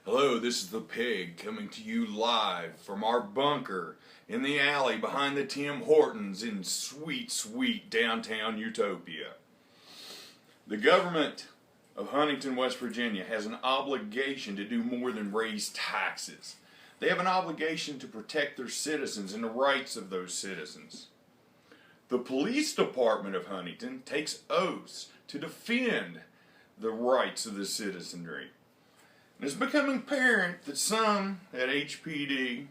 Hello, this is the Pig coming to you live from our bunker in the alley behind the Tim Hortons in sweet, sweet downtown Utopia. The government of Huntington, West Virginia has an obligation to do more than raise taxes. They have an obligation to protect their citizens and the rights of those citizens. The police department of Huntington takes oaths to defend the rights of the citizenry. And it's becoming apparent that some at HPD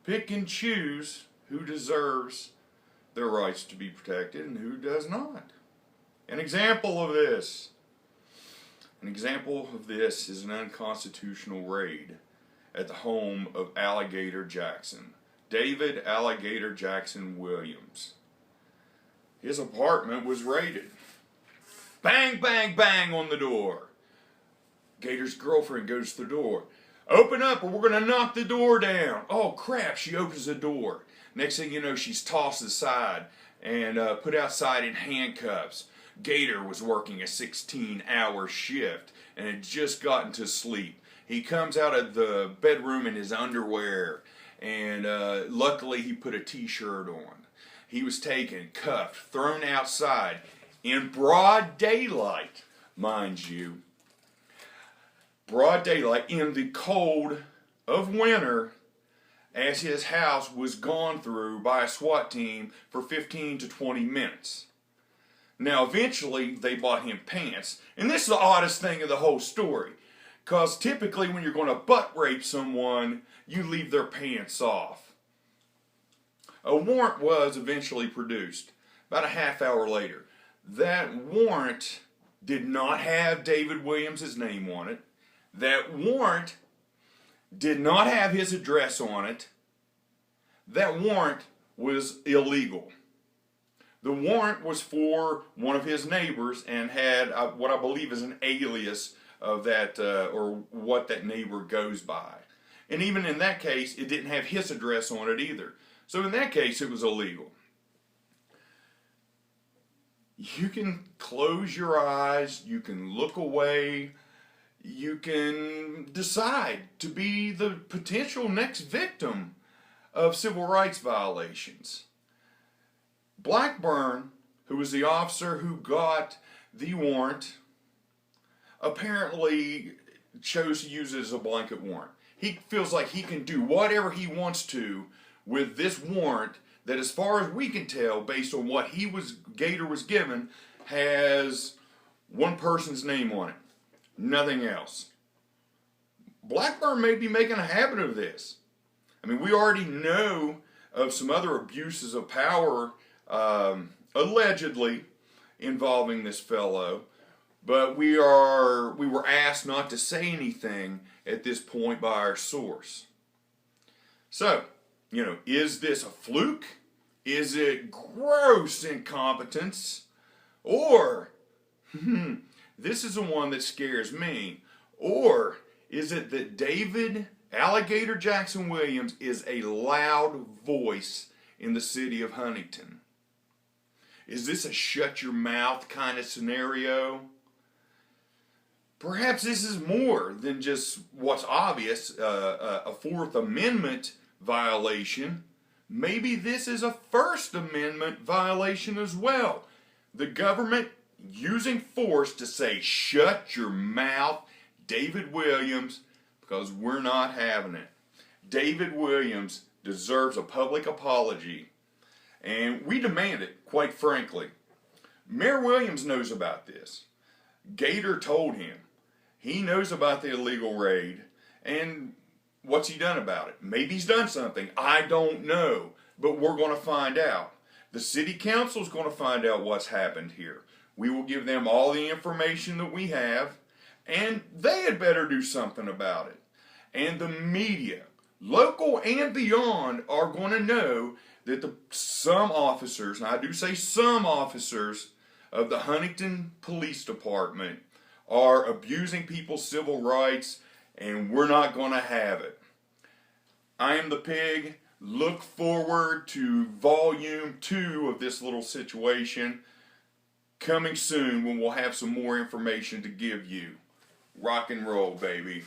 pick and choose who deserves their rights to be protected and who does not. An example of this is an unconstitutional raid at the home of Alligator Jackson, David Alligator Jackson Williams. His apartment was raided. Bang, bang, bang on the door. Gator's girlfriend goes to the door. Open up or we're going to knock the door down. Oh crap, she opens the door. Next thing you know, she's tossed aside and put outside in handcuffs. Gator was working a 16-hour shift and had just gotten to sleep. He comes out of the bedroom in his underwear and luckily he put a t-shirt on. He was taken, cuffed, thrown outside in broad daylight, mind you. Broad daylight in the cold of winter as his house was gone through by a SWAT team for 15 to 20 minutes. Now eventually they bought him pants, and this is the oddest thing of the whole story, because typically when you're going to butt rape someone, you leave their pants off. A warrant was eventually produced about a half hour later. That warrant did not have David Williams' name on it. That warrant did not have his address on it. That warrant was illegal. The warrant was for one of his neighbors and had what I believe is an alias of that, or what that neighbor goes by. And even in that case, it didn't have his address on it either. So in that case, it was illegal. You can close your eyes, you can look away, you can decide to be the potential next victim of civil rights violations. Blackburn, who was the officer who got the warrant, apparently chose to use it as a blanket warrant. He feels like he can do whatever he wants to with this warrant that, as far as we can tell, based on what Gator was given, has one person's name on it. Nothing else. Blackburn may be making a habit of this. I mean, we already know of some other abuses of power allegedly involving this fellow, but we were asked not to say anything at this point by our source. So, is this a fluke? Is it gross incompetence? Or, this is the one that scares me. Or is it that David Alligator Jackson Williams is a loud voice in the city of Huntington? Is this a shut your mouth kind of scenario? Perhaps this is more than just what's obvious, a Fourth Amendment violation. Maybe this is a First Amendment violation as well. The government using force to say, shut your mouth, David Williams, because we're not having it. David Williams deserves a public apology, and we demand it, quite frankly. Mayor Williams knows about this. Gator told him. He knows about the illegal raid, and what's he done about it? Maybe he's done something. I don't know, but we're going to find out. The city council is going to find out what's happened here. We will give them all the information that we have, and they had better do something about it. And the media, local and beyond, are going to know that some officers, and I do say some officers, of the Huntington Police Department are abusing people's civil rights, and we're not going to have it. I am the Pig. Look forward to volume 2 of this little situation coming soon, when we'll have some more information to give you. Rock and roll, baby.